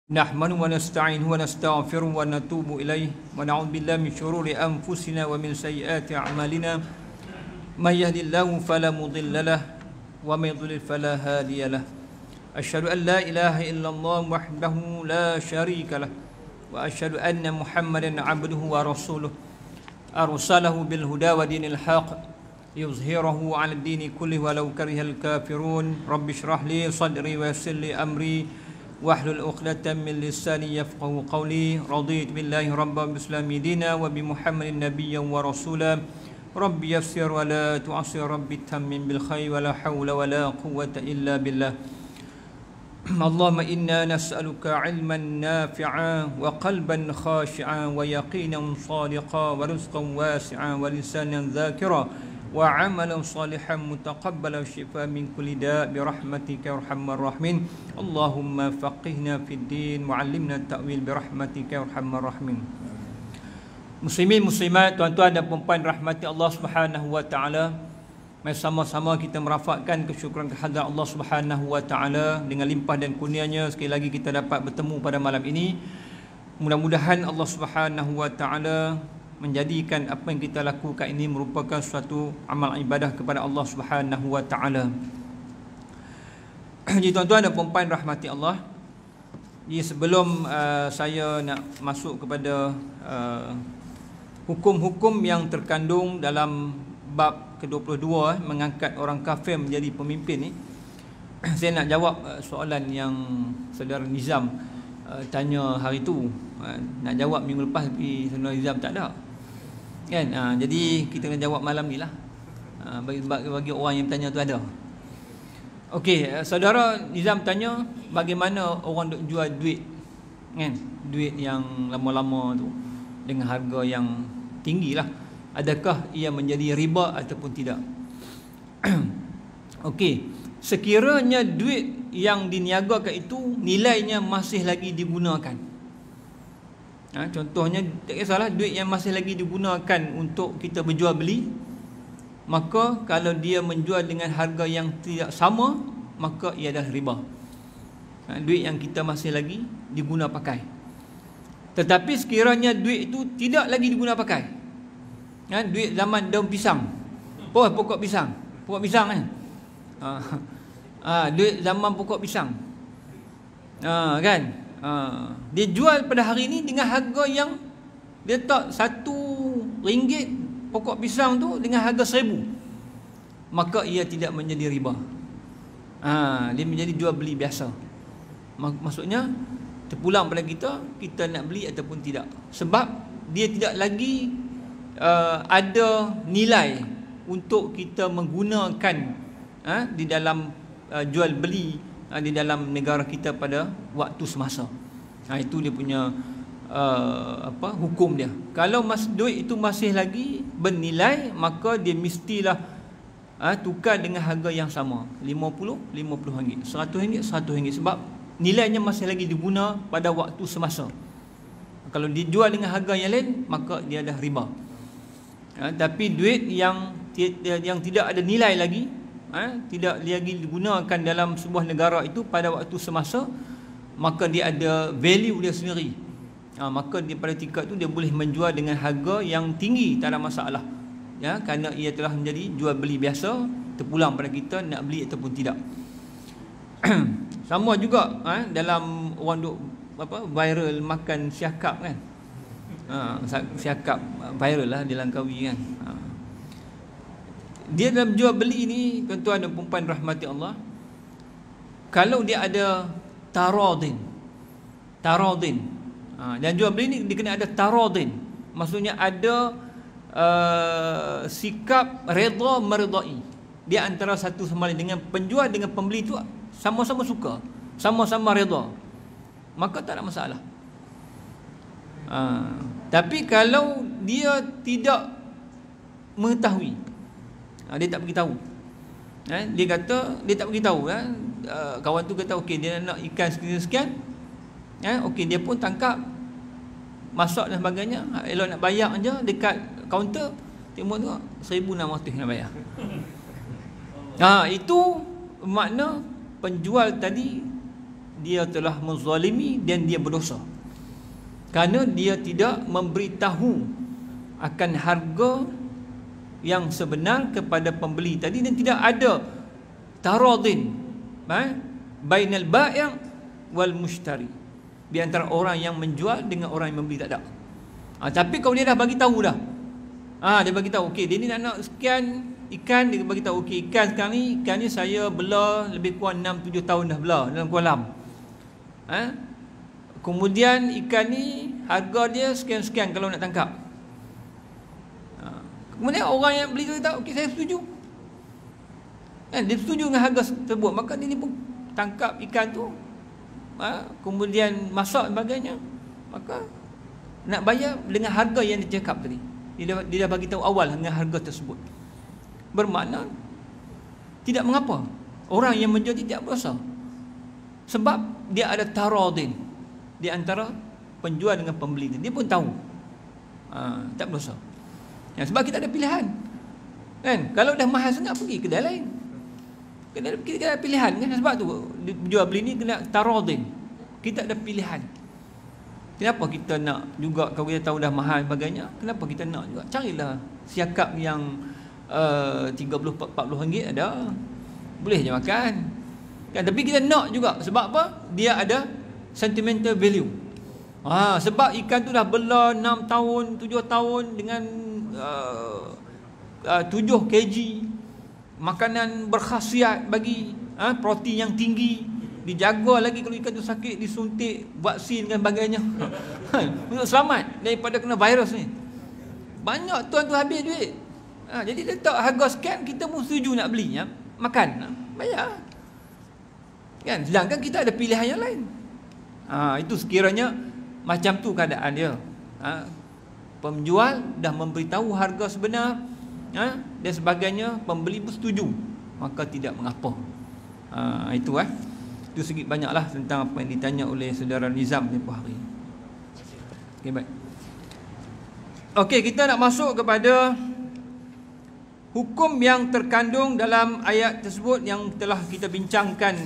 نحمده ونستعينه ونستغفره ونتوب إليه ونعوذ بالله من شرور أنفسنا ومن سيئات أعمالنا من يهد الله فلا مضل له ومن يضلل فلا هادي له أشهد أن لا إله إلا الله وحده لا شريك له وأشهد أن محمدا عبده ورسوله أرسله بالهدى ودين الحق يظهره على الدين كله ولو كره الكافرون رب اشرح لي صدري ويسر لي أمري واحلل عقدة من لساني يفقهوا قولي رضيت بالله ربا وبالإسلام دينا وبمحمد نبيا ورسولا رب يسر ولا تعسر رب تمم بالخير ولا حول ولا قوة إلا بالله اللهم إنا نسألك علما نافعا وقلبا خاشعا ويقينا صادقا ورزقا واسعا ولسانا ذاكرا وعملا صالحا متقبلا وشفاء من كل داء برحمتك يا ارحم الراحمين اللهم فقهنا في الدين وعلمنا التأويل برحمتك يا ارحم الراحمين. Muslimin muslimat, tuan-tuan dan puan-puan rahmati Allah Subhanahu wa taala, mari sama-sama kita merafakkan kesyukuran kehadrat Allah Subhanahu wa taala dengan limpah dan kurnianya sekali lagi kita dapat bertemu pada malam ini. Mudah-mudahan Allah Subhanahu wa taala menjadikan apa yang kita lakukan ini merupakan suatu amal ibadah kepada Allah Subhanahu wa taala. Jadi tuan-tuan dan puan-puan rahmati Allah, jadi sebelum saya nak masuk kepada hukum-hukum yang terkandung dalam bab ke-22 mengangkat orang kafir menjadi pemimpin ni, saya nak jawab soalan yang saudara Nizam tanya hari tu. Nak jawab minggu lepas tapi saudara Nizam tak ada kan. Jadi kita kena jawab malam ni lah, bagi orang yang bertanya tu ada. Okey, saudara Nizam tanya bagaimana orang duk jual duit kan, duit yang lama-lama tu dengan harga yang tinggi lah, adakah ia menjadi riba ataupun tidak? Okey, sekiranya duit yang diniagakan itu nilainya masih lagi digunakan, contohnya tak kisahlah duit yang masih lagi digunakan untuk kita berjual beli, maka kalau dia menjual dengan harga yang tidak sama, maka ia adalah riba. Duit yang kita masih lagi diguna pakai. Tetapi sekiranya duit itu tidak lagi diguna pakai, duit zaman daun pisang, pokok pisang kan, duit zaman pokok pisang kan, dia jual pada hari ini dengan harga yang dia tak RM1 pokok pisang tu dengan harga RM1,000, maka ia tidak menjadi riba. Dia menjadi jual beli biasa. Maksudnya terpulang pada kita nak beli ataupun tidak, sebab dia tidak lagi ada nilai untuk kita menggunakan di dalam jual beli di dalam negara kita pada waktu semasa. Itu dia punya hukum dia. Kalau duit itu masih lagi bernilai, maka dia mestilah tukar dengan harga yang sama, RM50, RM100, RM100, sebab nilainya masih lagi diguna pada waktu semasa. Kalau dijual dengan harga yang lain, maka dia dah riba. Tapi duit yang tidak ada nilai lagi, tidak lagi digunakan dalam sebuah negara itu pada waktu semasa, maka dia ada value dia sendiri. Maka dia pada tingkat itu dia boleh menjual dengan harga yang tinggi, tak ada masalah, kerana ia telah menjadi jual beli biasa, terpulang pada kita nak beli ataupun tidak. Sama juga dalam orang duk viral makan siakap kan, siakap viral lah di Langkawi kan. Dia dalam jual beli ni, tuan-tuan dan puan-puan rahmati Allah, kalau dia ada taradin, dan jual beli ni dia kena ada taradin, maksudnya ada sikap redha meredai dia antara satu sama lain, dengan penjual dengan pembeli tu sama-sama suka, sama-sama redha, maka tak ada masalah. Tapi kalau dia tidak mengetahui, dia tak beritahu, dia kata dia tak beritahu, kawan tu kata okey dia nak ikan sekian-sekian, okey dia pun tangkap, masak dan sebagainya, elok nak bayar je dekat kaunter, tengok tu RM1,600 nak bayar. Itu makna penjual tadi dia telah menzalimi dan dia berdosa, kerana dia tidak memberitahu akan harga yang sebenar kepada pembeli tadi, dan tidak ada taradin bainal bai' wal mushtari, di antara orang yang menjual dengan orang yang membeli, tak ada. Tapi kalau dia dah bagi tahu dah, dia bagi tahu, okey, dia ni nak sekian ikan, dia bagi tahu, okey, ikan sekarang ni, ikan ni saya bela lebih kurang 6-7 tahun dah bela dalam kolam. Kemudian ikan ni harga dia sekian-sekian kalau nak tangkap. Kemudian orang yang beli tu kata, okey, saya setuju. Dia setuju dengan harga tersebut, maka dia ni pun tangkap ikan tu, kemudian masak dan sebagainya, maka nak bayar dengan harga yang dia cakap tadi. Dia dah bagi tahu awal dengan harga tersebut. Bermakna tidak mengapa orang yang menjual tidak berdosa, sebab dia ada taradin di antara penjual dengan pembeli. Dia pun tahu, tak berdosa. Sebab kita ada pilihan, kan? Kalau dah mahal sangat, pergi kedai lain. Kita ada pilihan, kan? Sebab tu jual beli ni kena taradin. Kita ada pilihan. Kenapa kita nak juga, kalau kita tahu dah mahal sebagainya, kenapa kita nak juga? Carilah siakap yang 30-40 ringgit ada, boleh je makan, kan? Tapi kita nak juga, sebab apa? Dia ada sentimental value. Sebab ikan tu dah bela 6 tahun, 7 tahun dengan 7 kg makanan berkhasiat bagi protein yang tinggi, dijaga lagi kalau ikan tu sakit, disuntik vaksin dan sebagainya untuk selamat daripada kena virus ni. Banyak tuan tu habis duit. Jadi letak harga sekian, kita pun setuju nak beli, makan, bayar, kan? Sedangkan kita ada pilihan yang lain. Itu sekiranya macam tu keadaan dia. Penjual dah memberitahu harga sebenar, dan sebagainya, pembeli pun setuju, maka tidak mengapa. Itu sedikit banyaklah tentang apa yang ditanya oleh saudara Nizam tempoh hari. Okey, baik. Okey, kita nak masuk kepada hukum yang terkandung dalam ayat tersebut yang telah kita bincangkan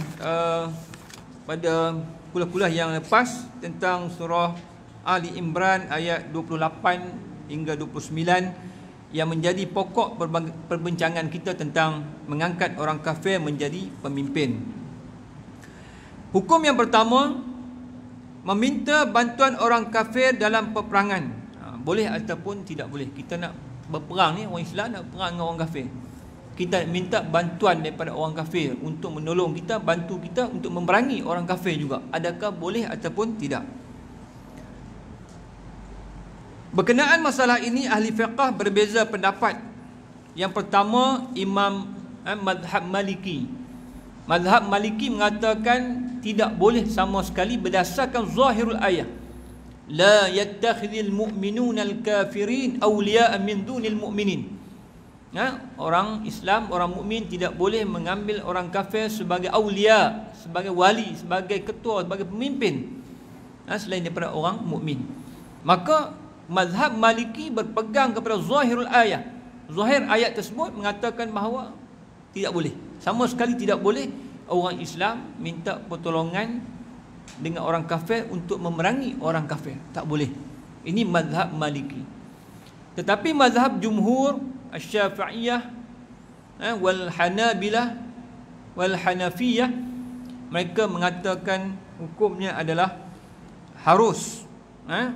pada kuliah-kuliah yang lepas, tentang surah Ali Imran ayat 28 hingga 29, yang menjadi pokok perbincangan kita tentang mengangkat orang kafir menjadi pemimpin. Hukum yang pertama, meminta bantuan orang kafir dalam peperangan. Boleh ataupun tidak boleh. Kita nak berperang ni, orang Islam nak perang dengan orang kafir, kita minta bantuan daripada orang kafir untuk menolong kita, bantu kita untuk memerangi orang kafir juga. Adakah boleh ataupun tidak? Berkenaan masalah ini, ahli fiqh berbeza pendapat. Yang pertama, Imam Madhab Maliki. Madhab Maliki mengatakan tidak boleh sama sekali berdasarkan zahirul ayat. La yattakhidhul mu'minuna al-kafirin awliya'a min dunil mu'minin. Orang Islam, orang mukmin tidak boleh mengambil orang kafir sebagai awliya, sebagai wali, sebagai ketua, sebagai pemimpin, selain daripada orang mukmin. Maka mazhab Maliki berpegang kepada zahirul ayat. Zahir ayat tersebut mengatakan bahawa tidak boleh, sama sekali tidak boleh orang Islam minta pertolongan dengan orang kafir untuk memerangi orang kafir. Tak boleh. Ini mazhab Maliki. Tetapi mazhab jumhur Asy-Syafi'iyah wal Hanabilah wal Hanafiyah, mereka mengatakan hukumnya adalah harus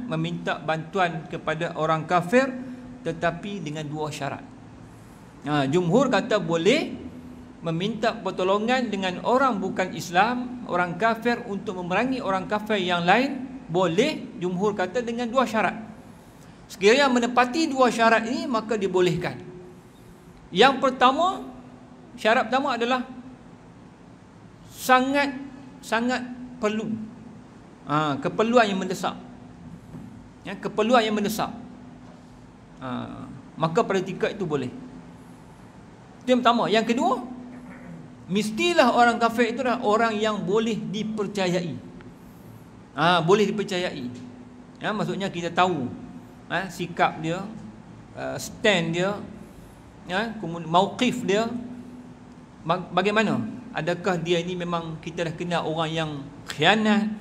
meminta bantuan kepada orang kafir, tetapi dengan dua syarat. Jumhur kata boleh meminta pertolongan dengan orang bukan Islam, orang kafir, untuk memerangi orang kafir yang lain, boleh. Jumhur kata dengan dua syarat. Sekiranya menepati dua syarat ini, maka dibolehkan. Yang pertama, syarat pertama adalah sangat perlu, keperluan yang mendesak, keperluan yang mendesak, maka pada tingkat itu boleh. Itu yang pertama. Yang kedua, mestilah orang kafir itu adalah orang yang boleh dipercayai. Boleh dipercayai. Maksudnya kita tahu sikap dia, stand dia, kemudian mauqif dia bagaimana. adakah dia ini memang kita dah kenal orang yang khianat,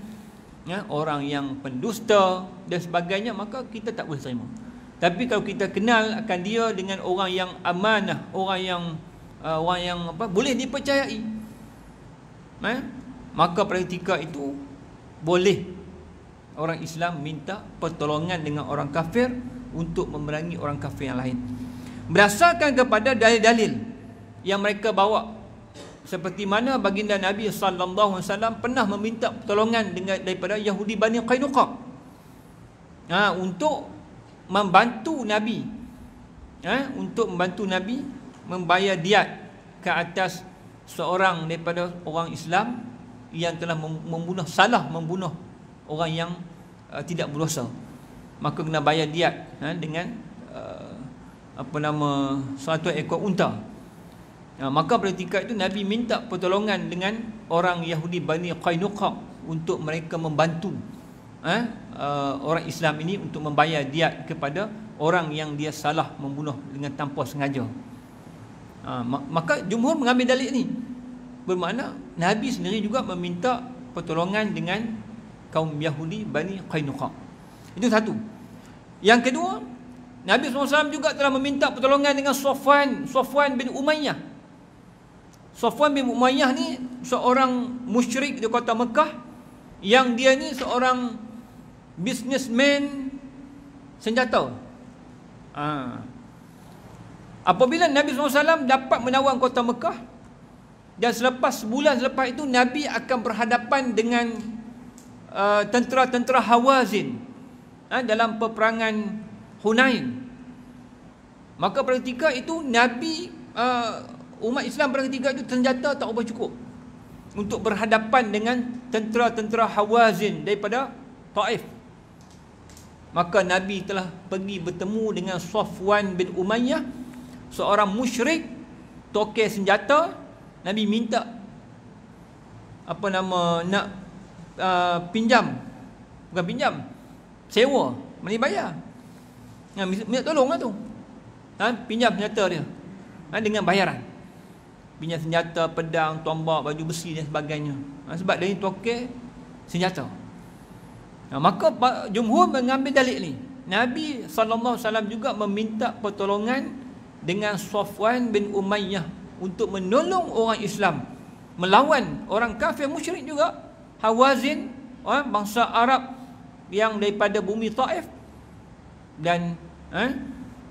orang yang pendusta dan sebagainya, maka kita tak boleh terima. Tapi kalau kita kenal akan dia dengan orang yang amanah, orang yang boleh dipercayai, maka pada ketika itu boleh orang Islam minta pertolongan dengan orang kafir untuk memerangi orang kafir yang lain, berdasarkan kepada dalil-dalil yang mereka bawa. Seperti mana baginda Nabi sallallahu alaihi wasallam pernah meminta pertolongan daripada Yahudi Bani Qainuqa untuk membantu Nabi, untuk membantu Nabi membayar diat ke atas seorang daripada orang Islam yang telah salah membunuh orang yang tidak berdosa. Maka kena bayar diat dengan 100 ekor unta. Maka pada ketika itu Nabi minta pertolongan dengan orang Yahudi Bani Qainuqa untuk mereka membantu orang Islam ini untuk membayar diat kepada orang yang dia salah membunuh dengan tanpa sengaja. Maka jumhur mengambil dalil ini, bermakna Nabi sendiri juga meminta pertolongan dengan kaum Yahudi Bani Qainuqa. Itu satu. Yang kedua, Nabi SAW juga telah meminta pertolongan dengan Safwan bin Umayyah. Safwan bin Umayyah ni seorang musyrik di kota Mekah, yang dia ni seorang businessman senjata. Apabila Nabi SAW dapat menawan kota Mekah, dan sebulan selepas itu Nabi akan berhadapan dengan tentera-tentera Hawazin dalam peperangan Hunain. Maka pada ketika itu Nabi, umat Islam pada ketika itu senjata tak berapa cukup untuk berhadapan dengan tentera-tentera Hawazin daripada Taif. Maka Nabi telah pergi bertemu dengan Safwan bin Umayyah, seorang musyrik tokeh senjata. Nabi minta nak pinjam, bukan pinjam, sewa, mana bayar. Minta tolonglah tu. Pinjam senjata dia dengan bayaran. Pinjam senjata, pedang, tombak, baju besi dan sebagainya. Sebab dia ni tokeh senjata. Maka jumhur mengambil dalil ni. Nabi SAW juga meminta pertolongan dengan Safwan bin Umayyah untuk menolong orang Islam melawan orang kafir musyrik juga, Hawazin, bangsa Arab yang daripada bumi Taif. Dan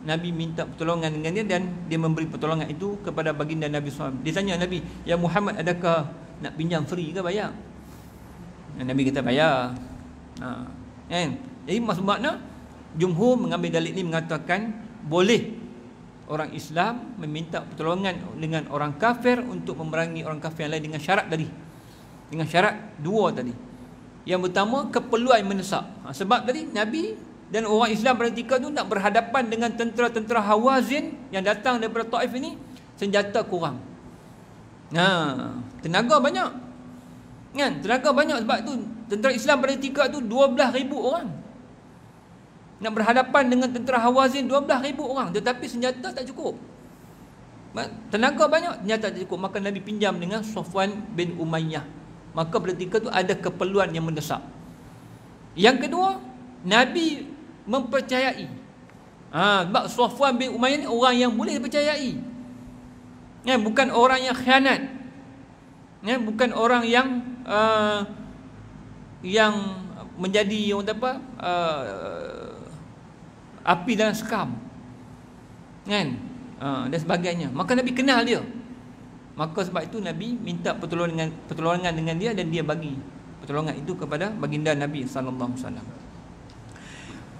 Nabi minta pertolongan dengan dia, dan dia memberi pertolongan itu kepada baginda Nabi SAW. Dia tanya Nabi, "Ya Muhammad, adakah nak pinjam free ke bayar?" Dan Nabi kata bayar. Jadi makna jumhur mengambil dalil ini mengatakan boleh orang Islam meminta pertolongan dengan orang kafir untuk memerangi orang kafir yang lain dengan syarat tadi. Dengan syarat dua tadi. Yang pertama, keperluan mendesak. Sebab tadi Nabi dan orang Islam pada ketika itu nak berhadapan dengan tentera-tentera Hawazin yang datang daripada Taif ini, senjata kurang. Tenaga banyak. Tenaga banyak, sebab tu tentera Islam pada ketika itu 12,000 orang. Nak berhadapan dengan tentera Hawazin 12,000 orang, tetapi senjata tak cukup. Tenaga banyak, senjata tak cukup. Maka Nabi pinjam dengan Safwan bin Umayyah. Maka pada ketika itu ada keperluan yang mendesak. Yang kedua, Nabi mempercayai. Sebab Safwan bin Umayyah ni orang yang boleh dipercayai. Bukan orang yang khianat. Bukan orang yang menjadi api dalam sekam, dan sebagainya. Maka Nabi kenal dia. Maka sebab itu Nabi minta pertolongan dengan dia, dan dia bagi pertolongan itu kepada baginda Nabi sallallahu alaihi wasallam.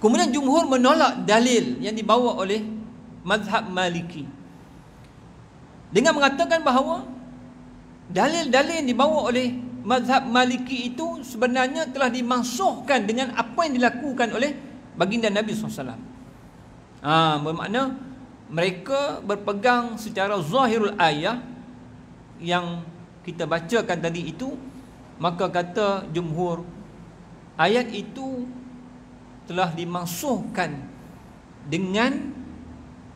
Kemudian jumhur menolak dalil yang dibawa oleh mazhab Maliki dengan mengatakan bahawa dalil-dalil yang dibawa oleh mazhab Maliki itu sebenarnya telah dimansuhkan dengan apa yang dilakukan oleh baginda Nabi SAW. Bermakna mereka berpegang secara zahirul ayah yang kita bacakan tadi itu. Maka kata jumhur, ayat itu telah dimansuhkan dengan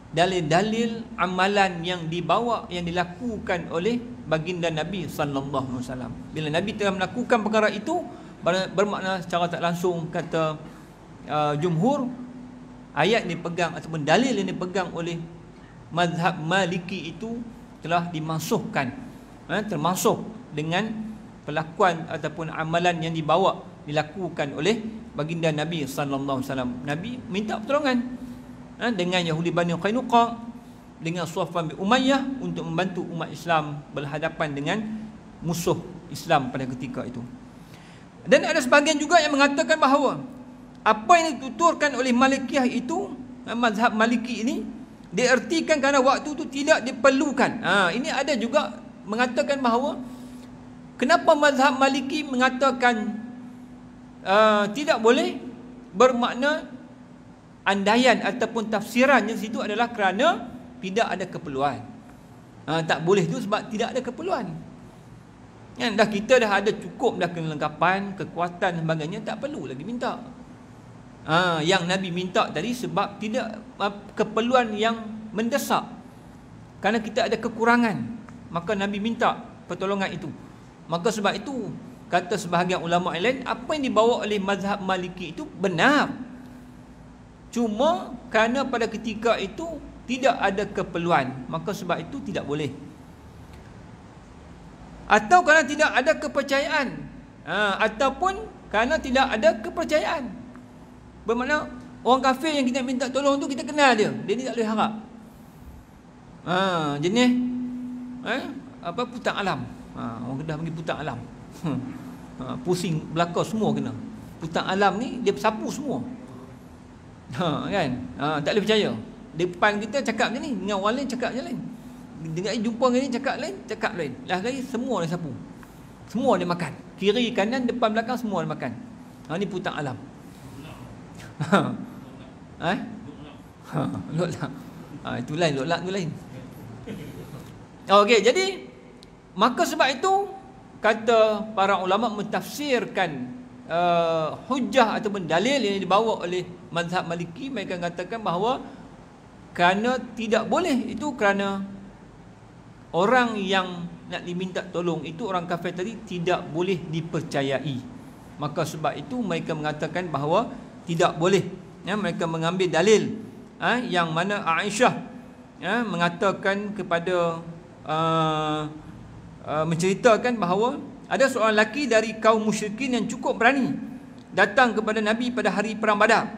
dalil-dalil amalan yang dibawa, yang dilakukan oleh baginda Nabi sallallahu alaihi wasallam. Bila Nabi telah melakukan perkara itu, bermakna secara tak langsung kata jumhur, ayat yang dipegang ataupun dalil yang dipegang oleh mazhab Maliki itu telah dimasukkan, termasuk dengan pelakuan ataupun amalan yang dilakukan oleh baginda Nabi sallallahu alaihi wasallam. Nabi minta pertolongan dengan Yahudi Bani Qainuqa, dengan Safwan bin Umayyah untuk membantu umat Islam berhadapan dengan musuh Islam pada ketika itu. Dan ada sebahagian juga yang mengatakan bahawa apa yang dituturkan oleh Malikiyah itu, mazhab Maliki ini, diertikan kerana waktu itu tidak diperlukan. Ini ada juga mengatakan bahawa kenapa mazhab Maliki mengatakan tidak boleh, bermakna andaian ataupun tafsirannya situ adalah kerana tidak ada keperluan. Tak boleh tu sebab tidak ada keperluan. Dah kita dah ada cukup dah kelengkapan, kekuatan dan sebagainya, tak perlu lagi minta. Yang Nabi minta tadi sebab tidak keperluan yang mendesak, kerana kita ada kekurangan, maka Nabi minta pertolongan itu. Maka sebab itu kata sebahagian ulama lain, apa yang dibawa oleh mazhab Maliki itu benar, cuma kerana pada ketika itu tidak ada keperluan, maka sebab itu tidak boleh. Atau kerana tidak ada kepercayaan, ataupun kerana tidak ada kepercayaan. Bermakna orang kafir yang kita minta tolong tu kita kenal dia ni tak boleh harap. Jenis putang alam. Orang Kedah panggil putang alam. Pusing belakang semua kena. Putang alam ni dia sapu semua. Kan? Tak boleh percaya. Depan kita cakap macam ni, dengan orang lain cakap macam lain. Dengan jumpa dengan ni cakap lain. Lah kali semua dia sapu. Semua dia makan. Kiri kanan depan belakang semua dia makan. Ni putang alam. Lotlak. Itu lain, lotlak tu lain. Okey, jadi maka sebab itu kata para ulama mentafsirkan hujah ataupun dalil yang dibawa oleh mazhab Maliki, mereka katakan bahawa kerana tidak boleh itu kerana orang yang nak diminta tolong itu, orang kafir tadi, tidak boleh dipercayai. Maka sebab itu mereka mengatakan bahawa tidak boleh. Mereka mengambil dalil yang mana Aisyah mengatakan kepada menceritakan bahawa ada seorang lelaki dari kaum musyrikin yang cukup berani datang kepada Nabi pada hari perang Badar.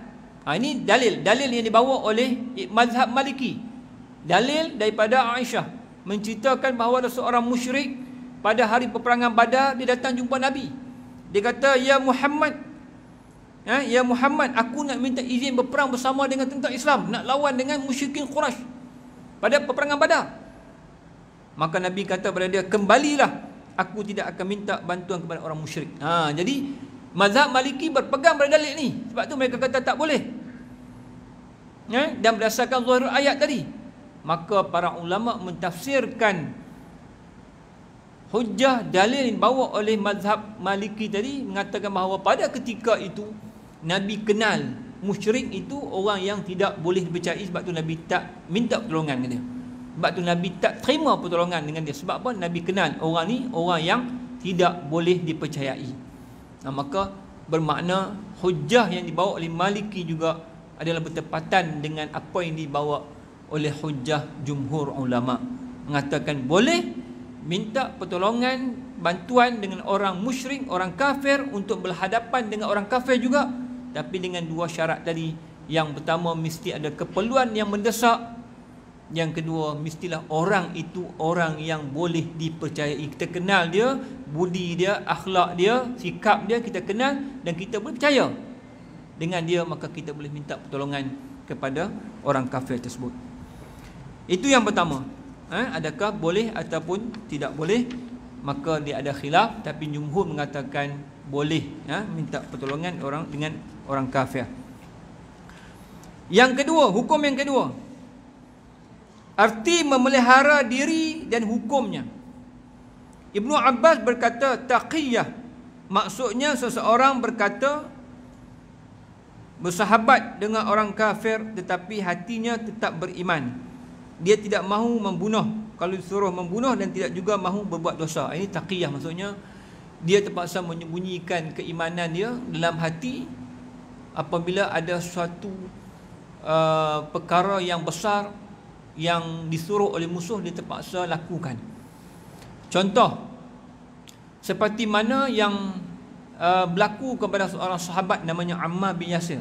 Ini dalil yang dibawa oleh mazhab Maliki. Dalil daripada Aisyah menceritakan bahawa ada seorang musyrik pada hari peperangan Badar, dia datang jumpa Nabi. Dia kata, "Ya Muhammad, ya Muhammad, aku nak minta izin berperang bersama dengan tentera Islam, nak lawan dengan musyrikin Quraisy pada peperangan Badar." Maka Nabi kata kepada dia, "Kembalilah, aku tidak akan minta bantuan kepada orang musyrik." Jadi mazhab Maliki berpegang pada dalil ni. Sebab tu mereka kata tak boleh. Dan berdasarkan zahir ayat tadi, maka para ulama mentafsirkan hujah dalil yang dibawa oleh mazhab Maliki tadi, mengatakan bahawa pada ketika itu Nabi kenal musyrik itu orang yang tidak boleh dipercayai. Sebab tu Nabi tak minta pertolongan dengan dia. Sebab tu Nabi tak terima pertolongan dengan dia. Sebab apa? Nabi kenal orang ni orang yang tidak boleh dipercayai. Maka bermakna hujah yang dibawa oleh Maliki juga adalah bertepatan dengan apa yang dibawa oleh hujah jumhur ulama, mengatakan boleh minta pertolongan, bantuan dengan orang musyrik, orang kafir, untuk berhadapan dengan orang kafir juga, tapi dengan dua syarat tadi. Yang pertama, mesti ada keperluan yang mendesak. Yang kedua, mestilah orang itu orang yang boleh dipercayai. Kita kenal dia, budi dia, akhlak dia, sikap dia, kita kenal dan kita boleh percaya dengan dia, maka kita boleh minta pertolongan kepada orang kafir tersebut. Itu yang pertama. Adakah boleh ataupun tidak boleh? Maka dia ada khilaf, tapi jumhur mengatakan boleh minta pertolongan orang dengan orang kafir. Yang kedua, hukum yang kedua, arti memelihara diri dan hukumnya. Ibnu Abbas berkata taqiyah, maksudnya seseorang berkata bersahabat dengan orang kafir tetapi hatinya tetap beriman. Dia tidak mahu membunuh kalau disuruh membunuh, dan tidak juga mahu berbuat dosa. Ini taqiyah, maksudnya dia terpaksa menyembunyikan keimanan dia dalam hati. Apabila ada suatu perkara yang besar yang disuruh oleh musuh, dia terpaksa lakukan. Contoh seperti mana yang berlaku kepada seorang sahabat namanya Ammar bin Yasir.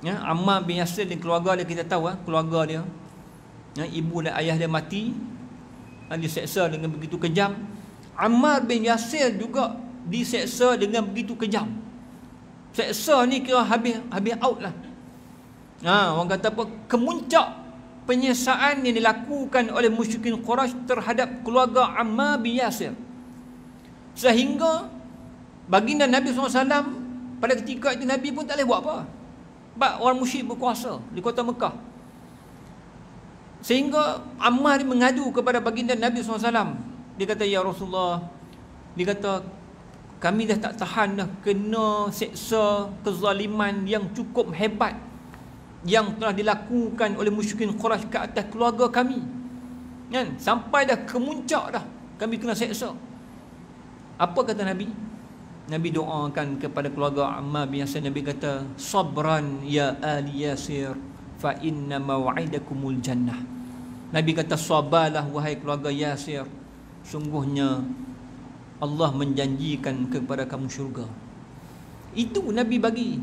Ya, Ammar bin Yasir dan keluarga dia, kita tahu keluarga dia, ya, ibu dan ayah dia mati, diseksa dengan begitu kejam. Ammar bin Yasir juga diseksa dengan begitu kejam. Seksa ni kira habis out lah. Orang kata apa, kemuncak penyiksaan yang dilakukan oleh musyrikin Quraisy terhadap keluarga Ammar bin Yasir, sehingga baginda Nabi SAW pada ketika itu Nabi pun tak boleh buat apa, sebab orang musyrik berkuasa di kota Mekah. Sehingga Ammar mengadu kepada baginda Nabi SAW. Dia kata, ya Rasulullah, dia kata, kami dah tak tahan dah, kena seksa kezaliman yang cukup hebat yang telah dilakukan oleh musyrikin Quraisy ke atas keluarga kami, kan? Sampai dah kemuncak dah, kami kena seksa. Apa kata Nabi? Nabi doakan kepada keluarga Ammar bin Yasir. Nabi kata, sabran ya ali Yasir, fa inna maw'idakumul jannah. Nabi kata, sabarlah wahai keluarga Yasir, sungguhnya Allah menjanjikan kepada kamu syurga. Itu Nabi bagi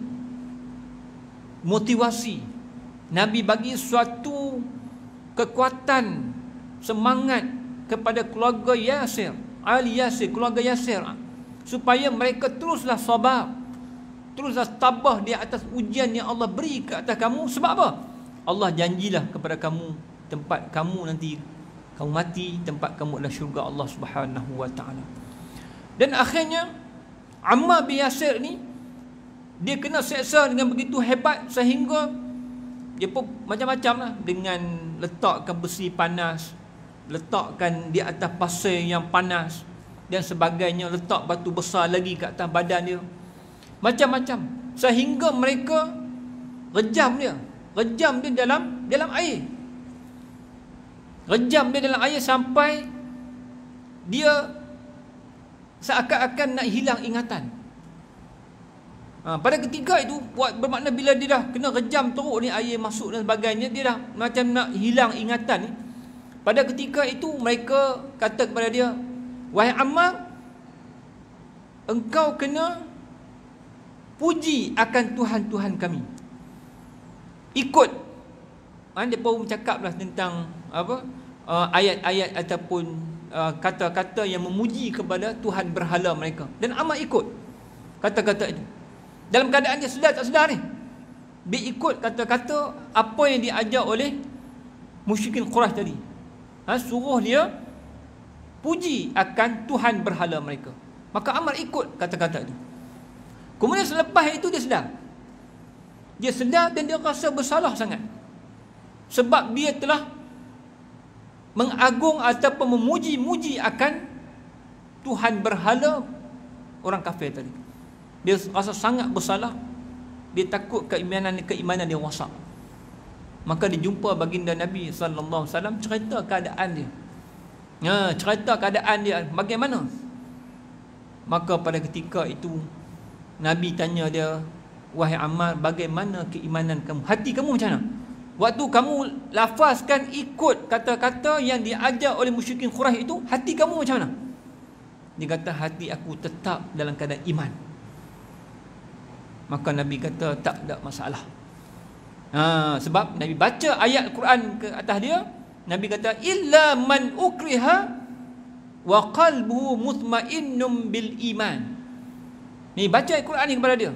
motivasi, Nabi bagi suatu kekuatan, semangat kepada keluarga Yasir, Ali Yasir, keluarga Yasir, supaya mereka teruslah sabar, teruslah tabah di atas ujian yang Allah beri ke atas kamu. Sebab apa? Allah janjilah kepada kamu, tempat kamu nanti kamu mati, tempat kamu adalah syurga Allah Subhanahu wa ta'ala. Dan akhirnya Ammar bin Yasir ni, dia kena seksa dengan begitu hebat sehingga dia pun macam-macam lah, dengan letakkan besi panas, letakkan di atas pasir yang panas dan sebagainya, letak batu besar lagi ke atas badan dia, macam-macam, sehingga mereka rejam dia dalam air, rejam dia dalam air sampai dia seakan-akan nak hilang ingatan. Pada ketika itu, bermakna bila dia dah kena rejam teruk ni, air masuk dan sebagainya, dia dah macam nak hilang ingatan ni. Pada ketika itu mereka kata kepada dia, wahai Ammar, engkau kena puji akan Tuhan-Tuhan kami. Ikut. Dia pun cakaplah tentang ayat-ayat ataupun kata-kata yang memuji kepada Tuhan berhala mereka. Dan Ammar ikut kata-kata itu. Dalam keadaan dia sedar tak sedar ni, dia ikut kata-kata apa yang diajar oleh musyrikin Quraisy tadi. Suruh dia puji akan Tuhan berhala mereka. Maka Ammar ikut kata-kata itu. Kemudian selepas itu dia sedar dan dia rasa bersalah sangat, sebab dia telah mengagung ataupun memuji-muji akan Tuhan berhala orang kafir tadi. Dia rasa sangat bersalah. Dia takut keimanan dia rosak. Maka dia jumpa baginda Nabi sallallahu alaihi wasallam, cerita keadaan dia. Cerita keadaan dia bagaimana. Maka pada ketika itu Nabi tanya dia, wahai Ammar, bagaimana keimanan kamu? Hati kamu macam mana? Waktu kamu lafazkan ikut kata-kata yang diajar oleh musyrikin Quraisy itu, hati kamu macam mana? Dia kata, hati aku tetap dalam keadaan iman. Maka Nabi kata, tak ada masalah. Sebab Nabi baca ayat Quran ke atas dia. Nabi kata, illa man ukriha wa qalbuhu mutmainnum bil iman. Ni baca ayat Quran ni kepada dia,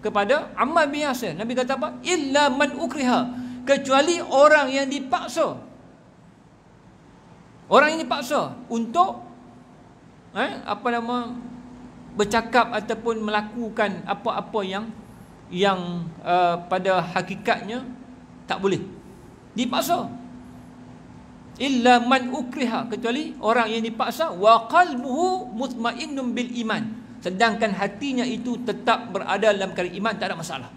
kepada Ammar bin Yasir. Nabi kata apa? Illa man ukriha, kecuali orang yang dipaksa. Orang yang dipaksa untuk bercakap ataupun melakukan apa-apa yang pada hakikatnya tak boleh, dipaksa. Illa man ukriha, kecuali orang yang dipaksa, wa qalbuhu mutmainnum bil iman, sedangkan hatinya itu tetap berada dalam keadaan iman, tak ada masalah.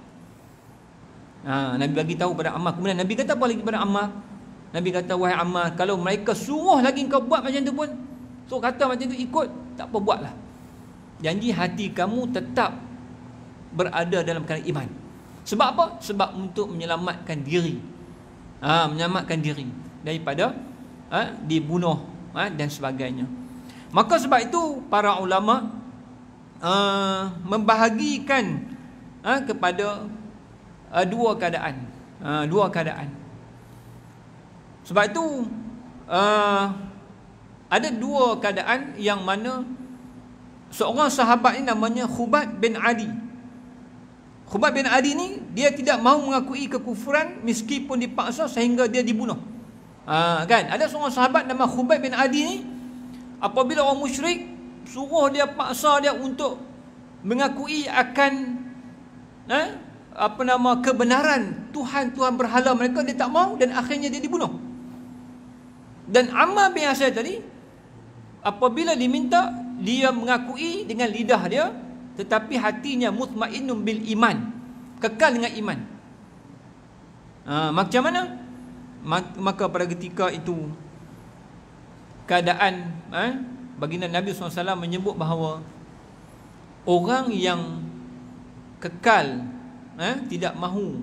Nabi bagi tahu pada Ammar. Kemudian Nabi kata apa lagi pada Ammar? Nabi kata, wahai Ammar, kalau mereka suruh lagi kau buat macam tu pun, so kata macam tu ikut, tak apa, buatlah. Janji hati kamu tetap berada dalam keadaan iman. Sebab apa? Sebab untuk menyelamatkan diri. Menyelamatkan diri daripada dibunuh dan sebagainya. Maka sebab itu para ulama membahagikan kepada dua keadaan. Sebab itu ada dua keadaan yang mana seorang sahabat ni namanya Khubab bin Adi. Khubab bin Adi ni dia tidak mahu mengakui kekufuran meskipun dipaksa sehingga dia dibunuh. Kan? Ada seorang sahabat nama Khubab bin Adi ni, apabila orang musyrik suruh dia, paksa dia untuk mengakui akan kebenaran Tuhan berhala mereka, dia tak mahu dan akhirnya dia dibunuh. Dan Ammar bin Yasir tadi, apabila diminta, dia mengakui dengan lidah dia, tetapi hatinya mutmainnun bil iman, kekal dengan iman. Macam mana? Maka pada ketika itu keadaan baginda Nabi SAW menyebut bahawa orang yang kekal tidak mahu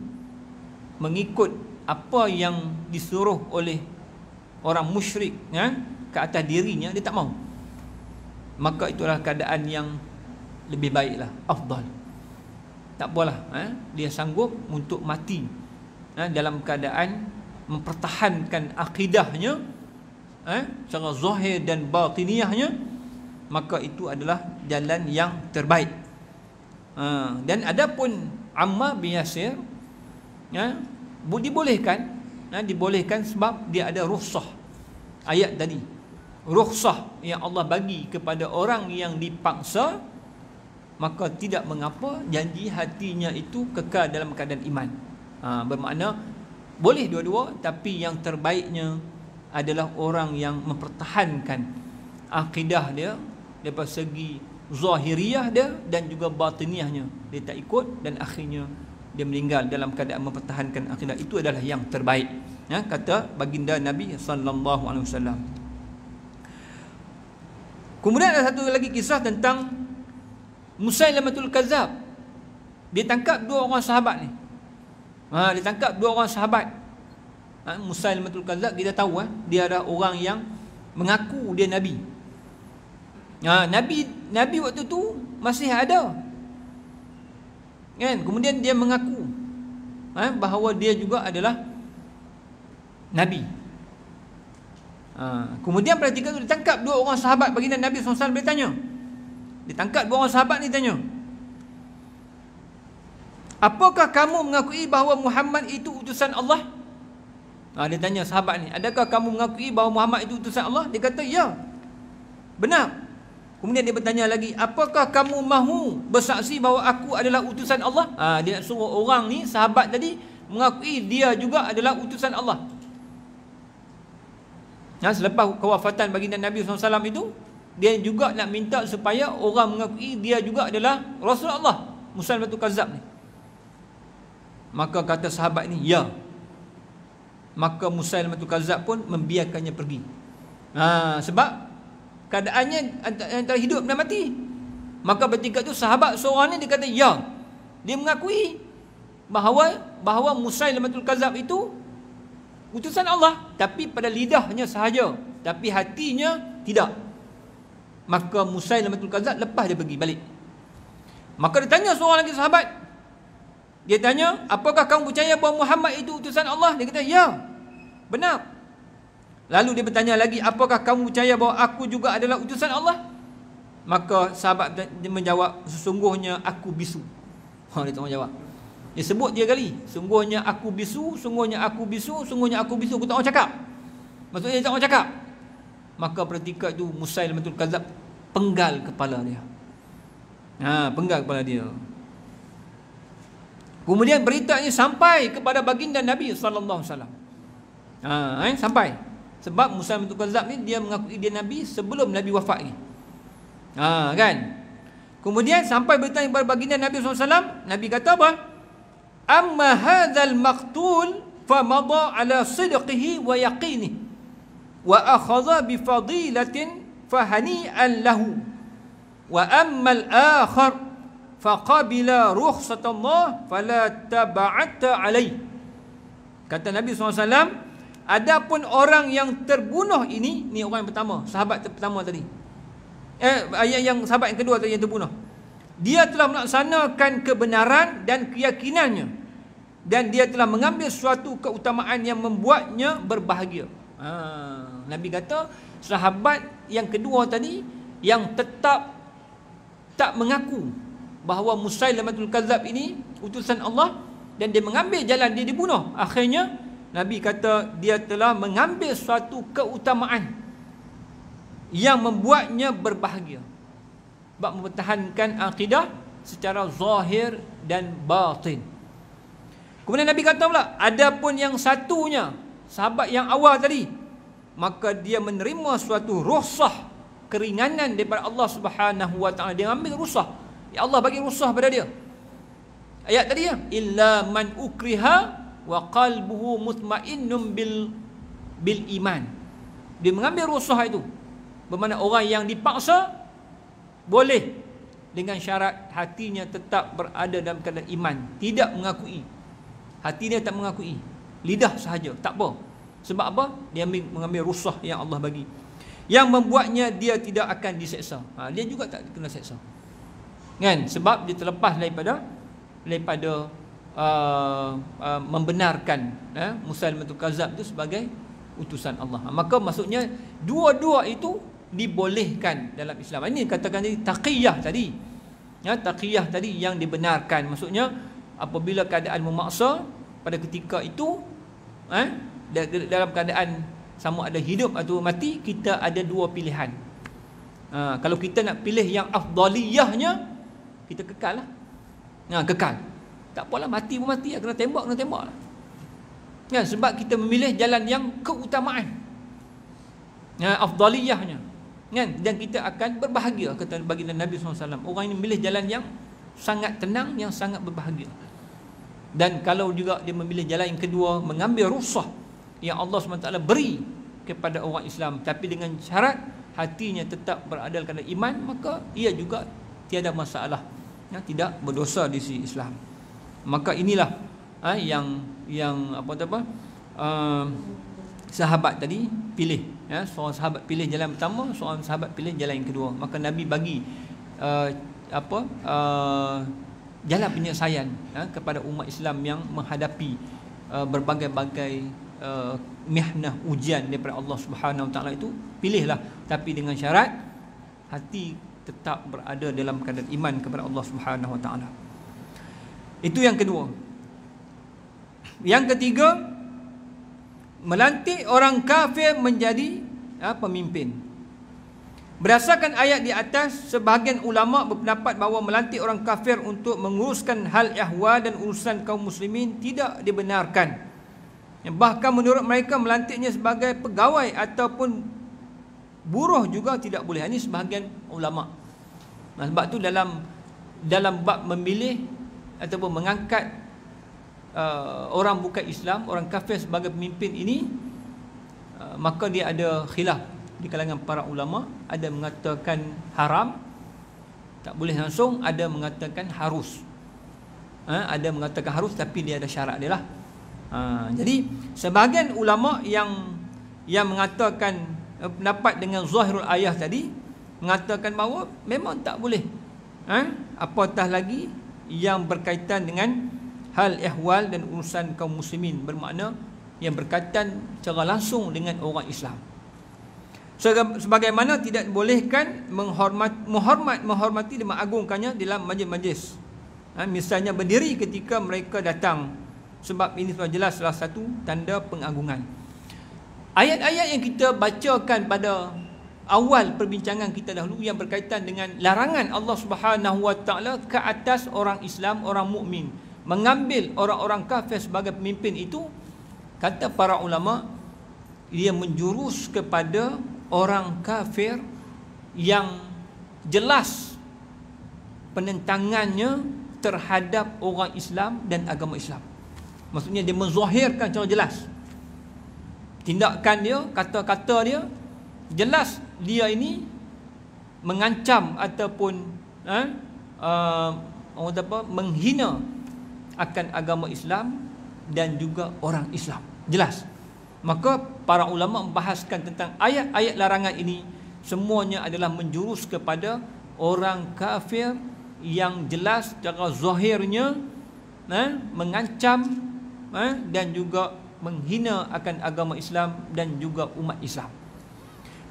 mengikut apa yang disuruh oleh orang musyrik ke atas dirinya, dia tak mahu, maka itulah keadaan yang lebih baiklah, afdal. Tak apalah, dia sanggup untuk mati dalam keadaan mempertahankan akidahnya secara zahir dan batiniyahnya, maka itu adalah jalan yang terbaik. Dan adapun Ammar bin Yasir dibolehkan sebab dia ada rukhsah. Ayat tadi, rukhsah yang Allah bagi kepada orang yang dipaksa, maka tidak mengapa janji hatinya itu kekal dalam keadaan iman. Bermakna boleh dua-dua, tapi yang terbaiknya adalah orang yang mempertahankan akidah dia daripada segi zahiriyah dia dan juga batiniyahnya. Dia tak ikut dan akhirnya dia meninggal dalam keadaan mempertahankan akidah. Itu adalah yang terbaik, kata baginda Nabi sallallahu alaihi wasallam. Kemudian ada satu lagi kisah tentang Musailamatul Kazzab. Dia tangkap dua orang sahabat ni. Dia tangkap dua orang sahabat. Musailamatul Kazzab, kita tahu dia adalah orang yang mengaku dia Nabi. Nabi waktu tu masih ada, kan? Kemudian dia mengaku bahawa dia juga adalah Nabi. Kemudian pada ketika itu ditangkap dua orang sahabat baginda Nabi SAW. Dia tanya, ditangkap dua orang sahabat ni, tanya, apakah kamu mengakui bahawa Muhammad itu utusan Allah? Dia tanya sahabat ni, adakah kamu mengakui bahawa Muhammad itu utusan Allah? Dia kata, ya, benar. Kemudian dia bertanya lagi, apakah kamu mahu bersaksi bahawa aku adalah utusan Allah? Dia nak suruh orang ni, sahabat tadi, mengakui dia juga adalah utusan Allah. Selepas kewafatan baginda Nabi SAW itu, dia juga nak minta supaya orang mengakui dia juga adalah Rasulullah, Musailamatul Kazzab ni. Maka kata sahabat ni, ya. Maka Musailamatul Kazzab pun membiarkannya pergi. Sebab keadaannya antara hidup dan mati. Maka ketika itu sahabat seorang ni dia kata, ya, dia mengakui bahawa Musailamatul Kazzab itu utusan Allah, tapi pada lidahnya sahaja, tapi hatinya tidak. Maka Musailamatul Kazzab lepas dia pergi balik. Maka dia tanya seorang lagi sahabat, dia tanya, apakah kamu percaya bahawa Muhammad itu utusan Allah? Dia kata, ya, benar. Lalu dia bertanya lagi, apakah kamu percaya bahawa aku juga adalah utusan Allah? Maka sahabat dia menjawab, sesungguhnya aku bisu. Dia tak menjawab. Dia sebut 3 kali, sungguhnya aku bisu, sungguhnya aku bisu, sungguhnya aku bisu. Aku tak mau cakap. Maksudnya dia tak mau cakap. Maka ketika itu Musailamatul Kazzab penggal kepala dia. Penggal kepala dia. Kemudian berita ini sampai kepada baginda Nabi sallallahu alaihi wasallam. Sampai. Sebab Musailamatul Kazzab ni dia mengakui dia Nabi sebelum Nabi wafat ni. Kan? Kemudian sampai berita kepada baginda Nabi SAW. Nabi kata apa? amma hadzal maqtul famada ala sidqihi wa yaqinihi wa akhadha bi fadilatin fahani'an lahu wa amma al-akhar faqabila rukhsatullah fala taba'ata alaihi. Kata Nabi SAW, adapun orang yang terbunuh ini orang yang pertama, sahabat pertama tadi, yang sahabat yang kedua tadi yang terbunuh, dia telah melaksanakan kebenaran dan keyakinannya, dan dia telah mengambil suatu keutamaan yang membuatnya berbahagia. Nabi kata sahabat yang kedua tadi yang tetap tak mengaku bahawa Musailamatul Kadzab ini utusan Allah, dan dia mengambil jalan dia dibunuh, akhirnya Nabi kata dia telah mengambil suatu keutamaan yang membuatnya berbahagia, bab mempertahankan akidah secara zahir dan batin. Kemudian Nabi kata pula, adapun yang satunya, sahabat yang awal tadi, maka dia menerima suatu rukhsah, keringanan daripada Allah Subhanahu wa taala. Dia ambil rukhsah, ya Allah bagi rukhsah pada dia. Ayat tadi ya, illa man ukriha wa qalbuhu mutmainnun bil iman. Dia mengambil rukhsah itu, bermakna orang yang dipaksa boleh, dengan syarat hatinya tetap berada dalam keadaan iman, tidak mengakui. Hati dia tak mengakui, lidah sahaja, tak apa. Sebab apa? Dia mengambil rukhsah yang Allah bagi, yang membuatnya dia tidak akan diseksa. Dia juga tak kena seksa, kan? Sebab dia terlepas daripada membenarkan Musailamatul Kadzab itu sebagai utusan Allah. Maka maksudnya dua-dua itu dibolehkan dalam Islam. Ini katakan tadi taqiyah tadi, taqiyah tadi yang dibenarkan. Maksudnya apabila keadaan memaksa pada ketika itu, dalam keadaan sama ada hidup atau mati, kita ada dua pilihan. Kalau kita nak pilih yang afdaliyahnya, kita kekal lah. Kekal, tak apalah, mati pun mati, kena tembak lah. Sebab kita memilih jalan yang keutamaan, afdaliyahnya, dan kita akan berbahagia. Kata baginda Nabi SAW, orang ini memilih jalan yang sangat tenang, yang sangat berbahagia. Dan kalau juga dia memilih jalan yang kedua, mengambil rukhsah yang Allah SWT beri kepada orang Islam, tapi dengan syarat hatinya tetap berada dalam keadaan iman, maka ia juga tiada masalah, tidak berdosa di sisi Islam. Maka inilah yang sahabat tadi pilih, seorang sahabat pilih jalan pertama, seorang sahabat pilih jalan yang kedua. Maka Nabi bagi jalan penyelesaian kepada umat Islam yang menghadapi berbagai-bagai mihnah, ujian daripada Allah Subhanahu Wa Taala itu. Pilihlah, tapi dengan syarat hati tetap berada dalam keadaan iman kepada Allah Subhanahu Wa Taala. Itu yang kedua. Yang ketiga, melantik orang kafir menjadi pemimpin. Berdasarkan ayat di atas, sebahagian ulama berpendapat bahawa melantik orang kafir untuk menguruskan hal ihwal dan urusan kaum muslimin tidak dibenarkan. Bahkan menurut mereka melantiknya sebagai pegawai ataupun buruh juga tidak boleh. Ini sebahagian ulama. Sebab tu dalam bab memilih ataupun mengangkat orang bukan Islam, orang kafir sebagai pemimpin ini, maka dia ada khilaf di kalangan para ulama. Ada mengatakan haram, tak boleh langsung, ada mengatakan harus. Ada mengatakan harus, tapi dia ada syarat dia lah. Jadi sebahagian ulama yang mengatakan pendapat dengan zahirul ayah tadi, mengatakan bahawa memang tak boleh, apatah lagi yang berkaitan dengan hal ihwal dan urusan kaum muslimin, bermakna yang berkaitan secara langsung dengan orang Islam. Sebagaimana tidak dibolehkan menghormati dan mengagungkannya dalam majlis-majlis. Misalnya berdiri ketika mereka datang, sebab ini sudah jelas salah satu tanda pengagungan. Ayat-ayat yang kita bacakan pada awal perbincangan kita dahulu yang berkaitan dengan larangan Allah Subhanahu Wa Taala ke atas orang Islam, orang mukmin, mengambil orang-orang kafir sebagai pemimpin itu, kata para ulama, dia menjurus kepada orang kafir yang jelas penentangannya terhadap orang Islam dan agama Islam. Maksudnya dia menzahirkan secara jelas tindakan dia, kata-kata dia, jelas dia ini mengancam ataupun orang kata apa, menghina akan agama Islam dan juga orang Islam. Jelas. Maka para ulama membahaskan tentang ayat-ayat larangan ini, semuanya adalah menjurus kepada orang kafir yang jelas secara zahirnya mengancam dan juga menghina akan agama Islam dan juga umat Islam.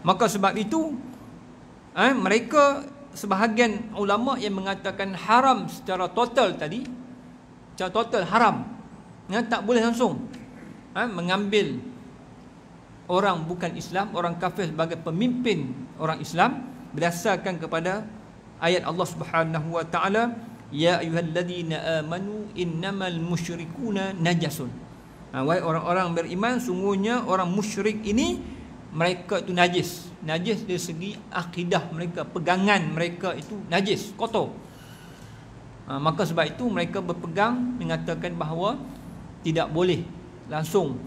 Maka sebab itu mereka, sebahagian ulama yang mengatakan haram secara total tadi, secara total haram, tak boleh langsung mengambil orang bukan Islam, orang kafir sebagai pemimpin orang Islam berdasarkan kepada ayat Allah Subhanahu wa taala, ya ayyuhalladzina amanu innamal musyrikuna najasun. Wahai orang-orang beriman, sungguhnya orang musyrik ini mereka itu najis. Najis dari segi akidah mereka, pegangan mereka itu najis, kotor. Maka sebab itu mereka berpegang mengatakan bahawa tidak boleh langsung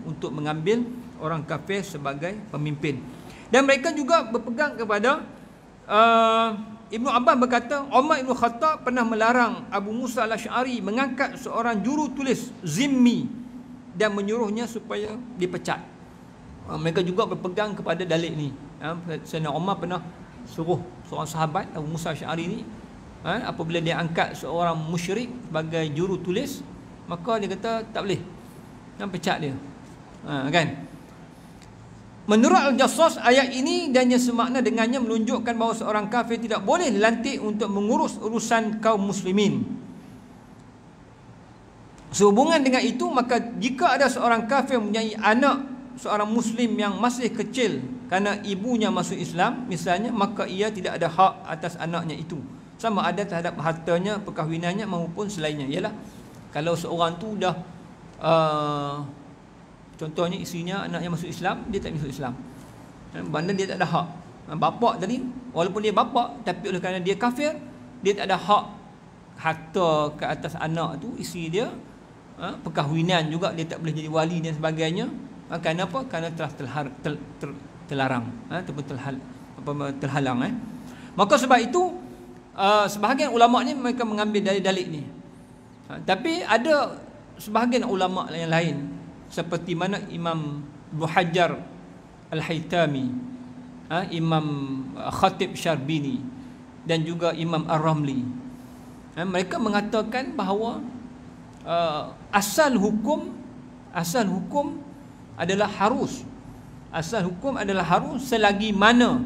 untuk mengambil orang kafir sebagai pemimpin. Dan mereka juga berpegang kepada Ibnu Abbas berkata, Umar Ibn Khattab pernah melarang Abu Musa al-Asy'ari mengangkat seorang juru tulis zimmi dan menyuruhnya supaya dipecat. Mereka juga berpegang kepada dalil ni. Sayyidina Umar pernah suruh seorang sahabat Abu Musa al-Asy'ari ni, apabila dia angkat seorang musyrik sebagai juru tulis, maka dia kata tak boleh, dan pecat dia. Kan? Menurut Al-Jassas, ayat ini dan yang semakna dengannya menunjukkan bahawa seorang kafir tidak boleh dilantik untuk mengurus urusan kaum muslimin. Sehubungan dengan itu, maka jika ada seorang kafir mempunyai anak seorang muslim yang masih kecil kerana ibunya masuk Islam misalnya, maka ia tidak ada hak atas anaknya itu, sama ada terhadap hartanya, perkahwinannya maupun selainnya. Ialah kalau seorang tu dah contohnya isinya anaknya masuk Islam, dia tak masuk Islam, bandar dia tak ada hak. Bapak tadi, walaupun dia bapak, tapi oleh kerana dia kafir, dia tak ada hak harta ke atas anak tu, isi dia, perkahwinan juga dia tak boleh jadi wali dan sebagainya. Kerana apa? Kerana telah terlarang ataupun terhalang. Maka sebab itu sebahagian ulama ni mereka mengambil dalil-dalil ni. Tapi ada sebahagian ulama yang lain, seperti mana Imam Ibnu Hajar Al-Haytami, Imam Khatib Syarbini dan juga Imam Ar-Ramli, mereka mengatakan bahawa asal hukum adalah harus. Asal hukum adalah harus selagi mana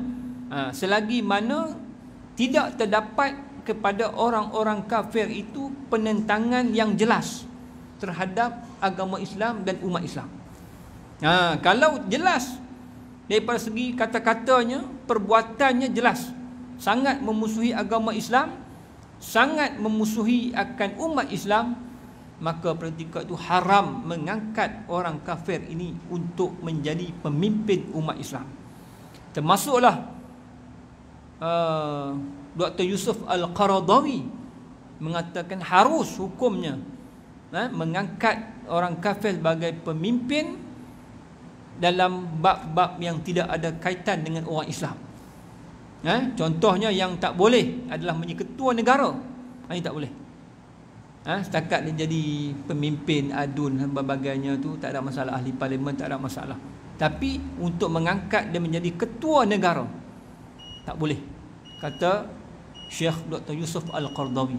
tidak terdapat kepada orang-orang kafir itu penentangan yang jelas terhadap agama Islam dan umat Islam. Kalau jelas daripada segi kata-katanya, perbuatannya jelas sangat memusuhi agama Islam, sangat memusuhi akan umat Islam, maka ketika itu haram mengangkat orang kafir ini untuk menjadi pemimpin umat Islam. Termasuklah Dr. Yusuf Al-Qaradawi mengatakan harus hukumnya mengangkat orang kafir sebagai pemimpin dalam bab-bab yang tidak ada kaitan dengan orang Islam. Contohnya yang tak boleh adalah menjadi ketua negara. Ini tak boleh. Setakat dia jadi pemimpin adun dan sebagainya tu tak ada masalah, ahli parlimen tak ada masalah. Tapi untuk mengangkat dia menjadi ketua negara tak boleh, kata Syekh Dr. Yusuf Al-Qaradawi.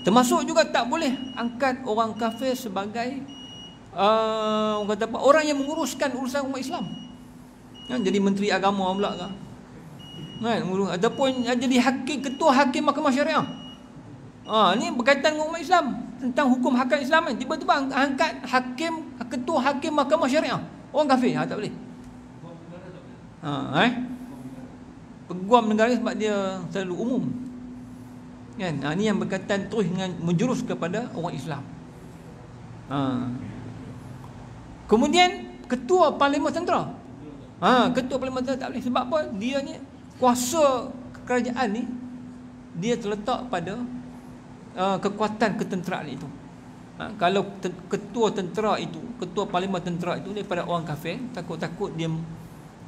Termasuk juga tak boleh angkat orang kafir sebagai orang yang menguruskan urusan umat Islam. Jadi menteri agama pula kan. Ataupun jadi hakim, ketua hakim mahkamah syariah. Ni berkaitan dengan umat Islam, tentang hukum hakam Islam kan. Tiba-tiba angkat hakim, ketua hakim mahkamah syariah orang kafir, tak boleh. Peguam negara sebab dia selalu umum kan. Ni yang berkaitan terus dengan menjurus kepada orang Islam. Kemudian ketua parlimen tentera, ketua parlimen tentera tak boleh. Sebab apa? Dia ni kuasa kerajaan ni dia terletak pada kekuatan ketenteraan itu. Kalau ketua tentera itu, ketua parlimen tentera itu daripada orang kafir, takut-takut dia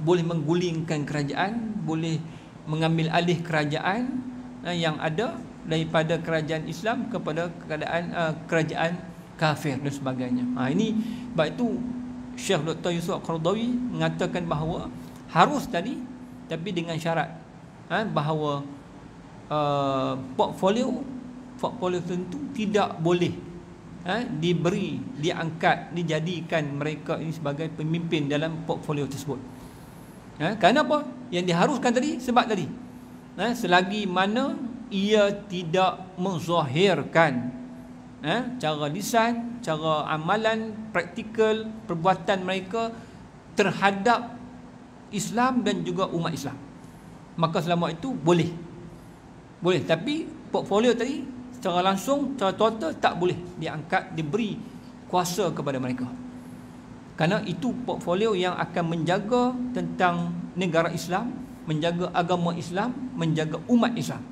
boleh menggulingkan kerajaan, boleh mengambil alih kerajaan yang ada daripada kerajaan Islam kepada kerajaan kafir dan sebagainya. Ini sebab itu Syekh Dr. Yusuf Qaradawi mengatakan bahawa harus tadi, tapi dengan syarat bahawa portfolio tentu tidak boleh diberi, diangkat, dijadikan mereka ini sebagai pemimpin dalam portfolio tersebut. Kerana apa? Yang diharuskan tadi, sebab tadi selagi mana ia tidak menzahirkan cara lisan, cara amalan, praktikal perbuatan mereka terhadap Islam dan juga umat Islam, maka selama itu boleh. Tapi portfolio tadi secara langsung, secara total tak boleh diangkat, diberi kuasa kepada mereka, kerana itu portfolio yang akan menjaga tentang negara Islam, menjaga agama Islam, menjaga umat Islam.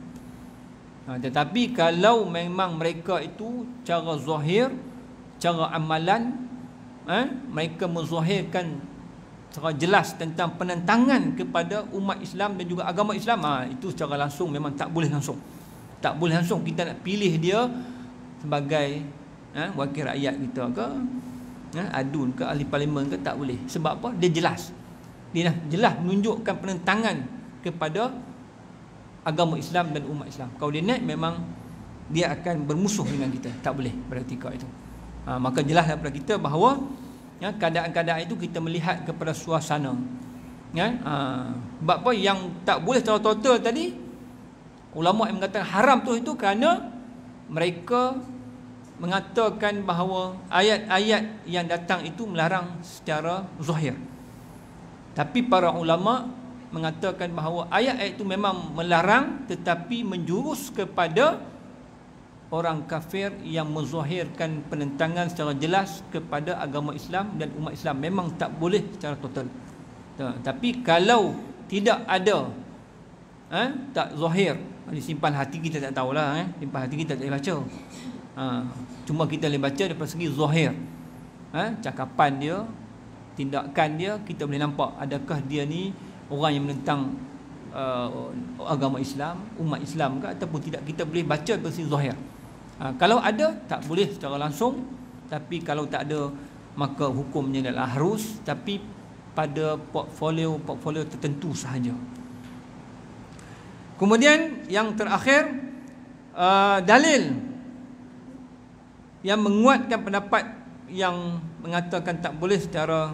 Tetapi kalau memang mereka itu cara zahir, cara amalan, mereka menzahirkan secara jelas tentang penentangan kepada umat Islam dan juga agama Islam, itu secara langsung memang tak boleh langsung. Tak boleh langsung kita nak pilih dia sebagai wakil rakyat kita ke, adun ke, ahli parlimen ke, tak boleh. Sebab apa? Dia jelas. Dia jelas menunjukkan penentangan kepada agama Islam dan umat Islam. Kalau dia naik, memang dia akan bermusuh dengan kita. Tak boleh pada ketika itu. Maka jelas daripada kita bahawa keadaan-keadaan itu kita melihat kepada suasana. Sebab apa yang tak boleh secara total tadi, ulama yang mengatakan haram tu itu kerana mereka mengatakan bahawa ayat-ayat yang datang itu melarang secara zahir. Tapi para ulama mengatakan bahawa ayat-ayat itu memang melarang, tetapi menjurus kepada orang kafir yang menzahirkan penentangan secara jelas kepada agama Islam dan umat Islam. Memang tak boleh secara total. Tapi kalau tidak ada tak zahir, disimpan hati kita tak tahulah, simpan hati kita tak boleh baca. Cuma kita boleh baca daripada segi zahir, cakapan dia, tindakan dia, kita boleh nampak adakah dia ni orang yang menentang agama Islam, umat Islam ke ataupun tidak. Kita boleh baca daripada segi zahir. Kalau ada, tak boleh secara langsung. Tapi kalau tak ada, maka hukumnya adalah harus, tapi pada portfolio tertentu sahaja. Kemudian yang terakhir, dalil yang menguatkan pendapat yang mengatakan tak boleh secara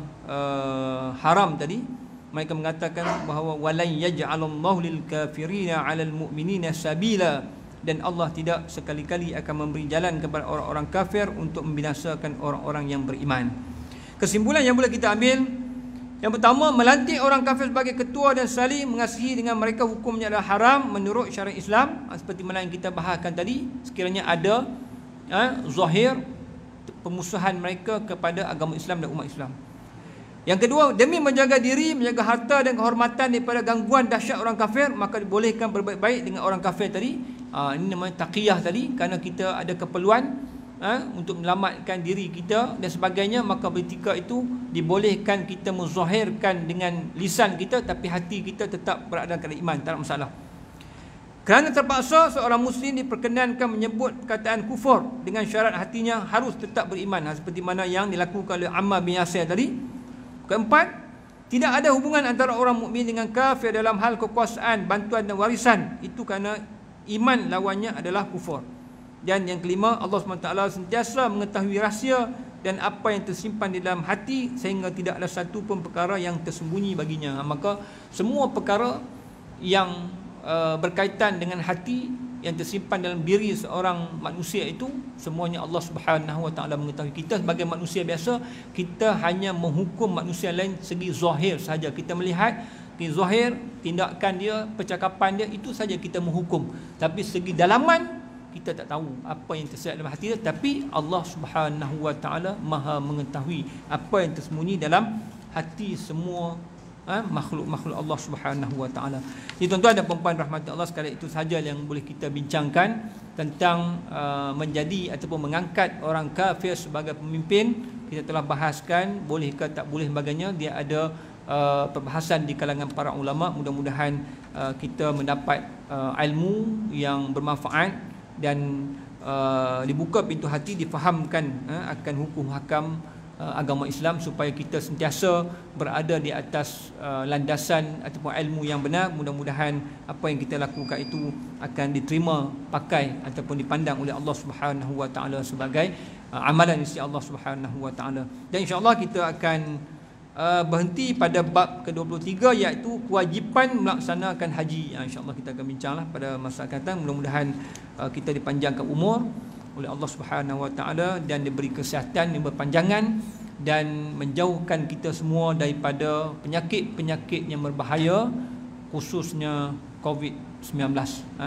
haram tadi. Mereka mengatakan bahawa walan yaj'alallahu lil kafirina 'alal mu'minina sabila, dan Allah tidak sekali-kali akan memberi jalan kepada orang-orang kafir untuk membinasakan orang-orang yang beriman. Kesimpulan yang boleh kita ambil, yang pertama, melantik orang kafir sebagai ketua dan saling mengasihi dengan mereka hukumnya adalah haram menurut syariat Islam. Seperti mana yang kita bahaskan tadi, sekiranya ada zahir pemusuhan mereka kepada agama Islam dan umat Islam. Yang kedua, demi menjaga diri, menjaga harta dan kehormatan daripada gangguan dahsyat orang kafir, maka dibolehkan berbaik-baik dengan orang kafir tadi. Ini namanya taqiyah tadi, kerana kita ada keperluan untuk menyelamatkan diri kita dan sebagainya, maka ketika itu dibolehkan kita menzahirkan dengan lisan kita, tapi hati kita tetap berada dalam keadaan iman, tak ada masalah. Kerana terpaksa seorang muslim diperkenankan menyebut perkataan kufur dengan syarat hatinya harus tetap beriman, seperti mana yang dilakukan oleh Ammar bin Yasir tadi. Keempat, tidak ada hubungan antara orang mukmin dengan kafir dalam hal kekuasaan, bantuan dan warisan. Itu kerana iman lawannya adalah kufur. Dan yang kelima, Allah SWT sentiasa mengetahui rahsia dan apa yang tersimpan di dalam hati, sehingga tidak ada satu pun perkara yang tersembunyi baginya. Maka semua perkara yang berkaitan dengan hati, yang tersimpan dalam diri seorang manusia itu, semuanya Allah Subhanahu Wa Taala mengetahui. Kita sebagai manusia biasa, kita hanya menghukum manusia lain segi zahir saja. Kita melihat zahir, tindakan dia, percakapan dia, itu saja kita menghukum. Tapi segi dalaman kita tak tahu apa yang tersirat dalam hati dia. Tapi Allah Subhanahu Wa Taala Maha mengetahui apa yang tersembunyi dalam hati semua makhluk-makhluk Allah Subhanahu Wa Taala. Jadi tuan-tuan dan puan-puan rahmati Allah sekalian, itu sahaja yang boleh kita bincangkan tentang menjadi ataupun mengangkat orang kafir sebagai pemimpin. Kita telah bahaskan boleh ke tak boleh sebagainya. Dia ada perbahasan di kalangan para ulama. Mudah-mudahan kita mendapat ilmu yang bermanfaat dan dibuka pintu hati, difahamkan akan hukum hakam agama Islam, supaya kita sentiasa berada di atas landasan ataupun ilmu yang benar. Mudah-mudahan apa yang kita lakukan itu akan diterima, pakai ataupun dipandang oleh Allah Subhanahu Wa Taala sebagai amalan sisi Allah Subhanahu Wa Taala. Dan insya-Allah kita akan berhenti pada bab ke-23, iaitu kewajipan melaksanakan haji. InsyaAllah kita akan bincanglah pada masa akan datang. Mudah-mudahan kita dipanjangkan umur oleh Allah Subhanahu Wa Taala dan diberi kesihatan yang berpanjangan dan menjauhkan kita semua daripada penyakit-penyakit yang berbahaya, khususnya COVID-19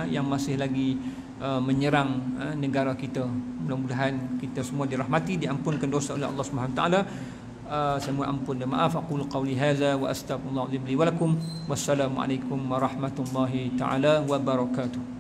yang masih lagi menyerang negara kita. Mudah-mudahan kita semua dirahmati, diampunkan dosa oleh Allah Subhanahu Wa Taala. Saya mohon ampun dan maaf. Aqulu qawli hadza wa astaghfirullah li wa lakum. Wassalamualaikum warahmatullahi taala wabarakatuh.